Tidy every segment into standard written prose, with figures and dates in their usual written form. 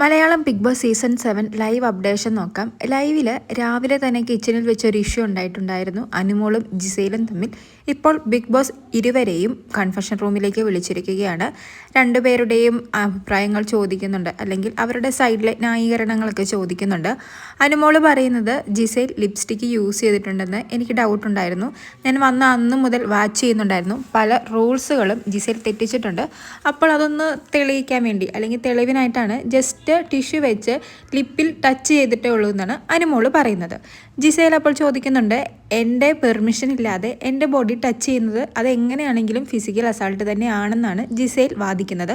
Malayalam Bigg Boss season 7 live updation നോക്കാം. ലൈവിൽ രാവിലെ തന്നെ കിച്ചണിൽ വെച്ചൊരു ഇഷ്യൂ ഉണ്ടായിട്ടുണ്ടായിരുന്നു അനുമോളും ജിസയിലും തമ്മിൽ. ഇപ്പോൾ ബിഗ് ബോസ് ഇരുവരെയും കൺഫെഷൻ റൂമിലേക്ക് വിളിച്ചിരിക്കുകയാണ്. രണ്ടുപേരുടെയും അഭിപ്രായങ്ങൾ ചോദിക്കുന്നുണ്ട്, അല്ലെങ്കിൽ അവരുടെ സൈഡിലെ ന്യായീകരണങ്ങളൊക്കെ ചോദിക്കുന്നുണ്ട്. അനുമോള് പറയുന്നത് ജിസയിൽ ലിപ്സ്റ്റിക്ക് യൂസ് ചെയ്തിട്ടുണ്ടെന്ന് എനിക്ക് ഡൗട്ട് ഉണ്ടായിരുന്നു. ഞാൻ വന്ന അന്ന് മുതൽ വാച്ച് ചെയ്യുന്നുണ്ടായിരുന്നു. പല റൂൾസുകളും ജിസയിൽ തെറ്റിച്ചിട്ടുണ്ട്. അപ്പോൾ അതൊന്ന് തെളിയിക്കാൻ വേണ്ടി, അല്ലെങ്കിൽ തെളിവിനായിട്ടാണ് ജസ്റ്റ് ടിഷ്യൂ വെച്ച് ലിപ്പിൽ ടച്ച് ചെയ്തിട്ടേ ഉള്ളൂ എന്നാണ് അനുമോള് പറയുന്നത്. ജിസേൽ അപ്പോൾ ചോദിക്കുന്നുണ്ട്, എൻ്റെ പെർമിഷൻ ഇല്ലാതെ എൻ്റെ ബോഡി ടച്ച് ചെയ്യുന്നത് അതെങ്ങനെയാണെങ്കിലും ഫിസിക്കൽ അസാൾട്ട് തന്നെയാണെന്നാണ് ജിസേൽ വാദിക്കുന്നത്.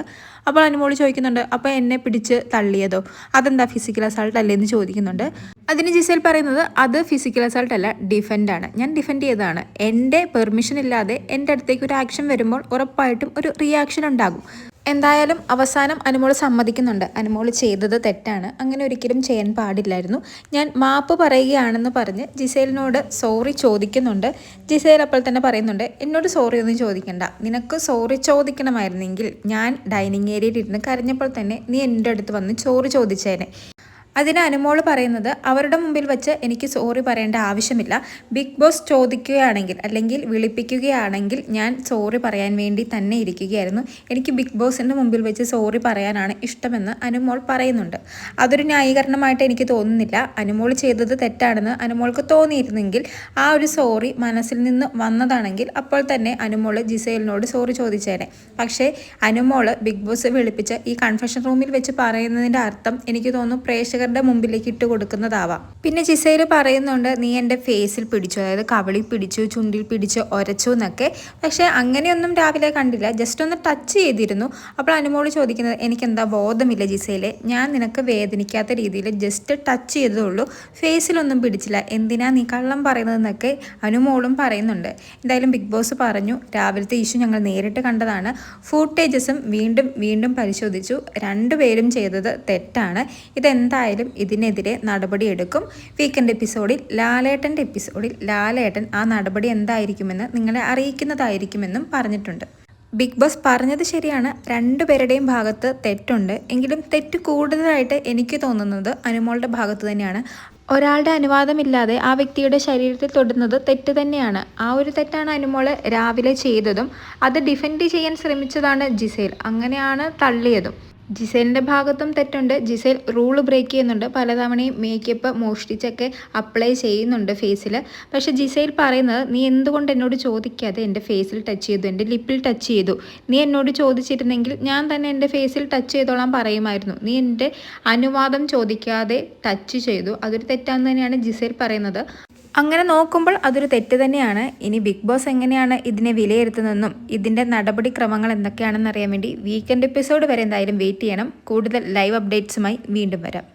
അപ്പോൾ അനുമോള് ചോദിക്കുന്നുണ്ട്, അപ്പോൾ എന്നെ പിടിച്ച് തള്ളിയതോ, അതെന്താ ഫിസിക്കൽ അസാൾട്ട് അല്ലേ എന്ന് ചോദിക്കുന്നുണ്ട്. അതിന് ജിസേൽ പറയുന്നത് അത് ഫിസിക്കൽ അസാൾട്ട് അല്ല, ഡിഫെൻഡാണ്, ഞാൻ ഡിഫെൻഡ് ചെയ്തതാണ്. എൻ്റെ പെർമിഷൻ ഇല്ലാതെ എൻ്റെ അടുത്തേക്ക് ഒരു ആക്ഷൻ വരുമ്പോൾ ഉറപ്പായിട്ടും ഒരു റിയാക്ഷൻ ഉണ്ടാകും. എന്തായാലും അവസാനം അനുമോള് സമ്മതിക്കുന്നുണ്ട്, അനുമോള് ചെയ്തത് തെറ്റാണ്, അങ്ങനെ ഒരിക്കലും ചെയ്യാൻ പാടില്ലായിരുന്നു, ഞാൻ മാപ്പ് പറയുകയാണെന്ന് പറഞ്ഞ് ജിസേലിനോട് സോറി ചോദിക്കുന്നുണ്ട്. ജിസേൽ അപ്പോൾ തന്നെ പറയുന്നുണ്ട്, എന്നോട് സോറി ഒന്നും ചോദിക്കണ്ട, നിനക്ക് സോറി ചോദിക്കണമായിരുന്നെങ്കിൽ ഞാൻ ഡൈനിങ് ഏരിയയിൽ ഇരുന്ന് കരഞ്ഞപ്പോൾ തന്നെ നീ എൻ്റെ അടുത്ത് വന്ന് സോറി ചോദിച്ചേനെ. അതിന് അനുമോള് പറയുന്നത്, അവരുടെ മുമ്പിൽ വെച്ച് എനിക്ക് സോറി പറയേണ്ട ആവശ്യമില്ല, ബിഗ് ബോസ് ചോദിക്കുകയാണെങ്കിൽ അല്ലെങ്കിൽ വിളിപ്പിക്കുകയാണെങ്കിൽ ഞാൻ സോറി പറയാൻ വേണ്ടി തന്നെ ഇരിക്കുകയായിരുന്നു, എനിക്ക് ബിഗ് ബോസിൻ്റെ മുമ്പിൽ വെച്ച് സോറി പറയാനാണ് ഇഷ്ടമെന്ന് അനുമോൾ പറയുന്നുണ്ട്. അതൊരു ന്യായീകരണമായിട്ട് എനിക്ക് തോന്നുന്നില്ല. അനുമോൾ ചെയ്തത് തെറ്റാണെന്ന് അനുമോൾക്ക് തോന്നിയിരുന്നെങ്കിൽ, ആ ഒരു സോറി മനസ്സിൽ നിന്ന് വന്നതാണെങ്കിൽ അപ്പോൾ തന്നെ അനുമോൾ ജിസേലിനോട് സോറി ചോദിച്ചേനെ. പക്ഷേ അനുമോൾ ബിഗ് ബോസ് വിളിപ്പിച്ച് ഈ കൺഫെഷൻ റൂമിൽ വെച്ച് പറയുന്നതിൻ്റെ അർത്ഥം എനിക്ക് തോന്നുന്നു പ്രേക്ഷകർ മുമ്പിലേക്ക് ഇട്ട് കൊടുക്കുന്നതാവാം. പിന്നെ ജിസേൽ പറയുന്നുണ്ട്, നീ എൻ്റെ ഫേസിൽ പിടിച്ചു, അതായത് കവിളിൽ പിടിച്ചു, ചുണ്ടിൽ പിടിച്ച് ഒരച്ചു എന്നൊക്കെ. പക്ഷേ അങ്ങനെയൊന്നും രാവിലെ കണ്ടില്ല, ജസ്റ്റ് ഒന്ന് ടച്ച് ചെയ്തിരുന്നു. അപ്പോൾ അനുമോള് ചോദിക്കുന്നത്, എനിക്കെന്താ ബോധമില്ല ജിസേലെ, ഞാൻ നിനക്ക് വേദനിക്കാത്ത രീതിയിൽ ജസ്റ്റ് ടച്ച് ചെയ്തതേ ഉള്ളൂ, ഫേസിലൊന്നും പിടിച്ചില്ല, എന്തിനാ നീ കള്ളം പറയുന്നതെന്നൊക്കെ അനുമോളും പറയുന്നുണ്ട്. എന്തായാലും ബിഗ് ബോസ് പറഞ്ഞു, രാവിലത്തെ ഇഷ്യൂ ഞങ്ങൾ നേരിട്ട് കണ്ടതാണ്, ഫൂട്ടേജസും വീണ്ടും വീണ്ടും പരിശോധിച്ചു, രണ്ടുപേരും ചെയ്തത് തെറ്റാണ്, ഇതെന്തായാലും ഇതിനെതിരെ നടപടിയെടുക്കും. വീക്കെൻഡ് എപ്പിസോഡിൽ ലാലേട്ടൻ ആ നടപടി എന്തായിരിക്കുമെന്ന് നിങ്ങളെ അറിയിക്കുന്നതായിരിക്കുമെന്നും പറഞ്ഞിട്ടുണ്ട്. ബിഗ് ബോസ് പറഞ്ഞത് ശരിയാണ്, രണ്ടുപേരുടെയും ഭാഗത്ത് തെറ്റുണ്ട്. എങ്കിലും തെറ്റ് കൂടുതലായിട്ട് എനിക്ക് തോന്നുന്നത് അനുമോളുടെ ഭാഗത്ത് തന്നെയാണ്. ഒരാളുടെ അനുവാദമില്ലാതെ ആ വ്യക്തിയുടെ ശരീരത്തിൽ തൊടുന്നത് തെറ്റ് തന്നെയാണ്. ആ ഒരു തെറ്റാണ് അനുമോള് രാവിലെ ചെയ്തതും. അത് ഡിഫെൻഡ് ചെയ്യാൻ ശ്രമിച്ചതാണ് ജിസേൽ, അങ്ങനെയാണ് തള്ളിയതും. ജിസേലിൻ്റെ ഭാഗത്തും തെറ്റുണ്ട്. ജിസേൽ റൂള് ബ്രേക്ക് ചെയ്യുന്നുണ്ട്, പലതവണയും മേക്കപ്പ് മോഷ്ടിച്ചൊക്കെ അപ്ലൈ ചെയ്യുന്നുണ്ട് ഫേസിൽ. പക്ഷെ ജിസേൽ പറയുന്നത്, നീ എന്തുകൊണ്ട് എന്നോട് ചോദിക്കാതെ എൻ്റെ ഫേസിൽ ടച്ച് ചെയ്തു, എൻ്റെ ലിപ്പിൽ ടച്ച് ചെയ്തു, നീ എന്നോട് ചോദിച്ചിരുന്നെങ്കിൽ ഞാൻ തന്നെ എൻ്റെ ഫേസിൽ ടച്ച് ചെയ്തോളാൻ പറയുമായിരുന്നു, നീ എൻ്റെ അനുവാദം ചോദിക്കാതെ ടച്ച് ചെയ്തു, അതൊരു തെറ്റാന്ന് തന്നെയാണ് ജിസേൽ പറയുന്നത്. അങ്ങനെ നോക്കുമ്പോൾ അതൊരു തെറ്റ് തന്നെയാണ്. ഇനി ബിഗ് ബോസ് എങ്ങനെയാണ് ഇതിനെ വിലയിരുത്തുന്നതെന്നും ഇതിൻ്റെ നടപടിക്രമങ്ങൾ എന്തൊക്കെയാണെന്ന് അറിയാൻ വേണ്ടി വീക്കെൻഡ് എപ്പിസോഡ് വരെ എന്തായാലും വെയിറ്റ് ചെയ്യണം. കൂടുതൽ ലൈവ് അപ്ഡേറ്റ്സുമായി വീണ്ടും വരാം.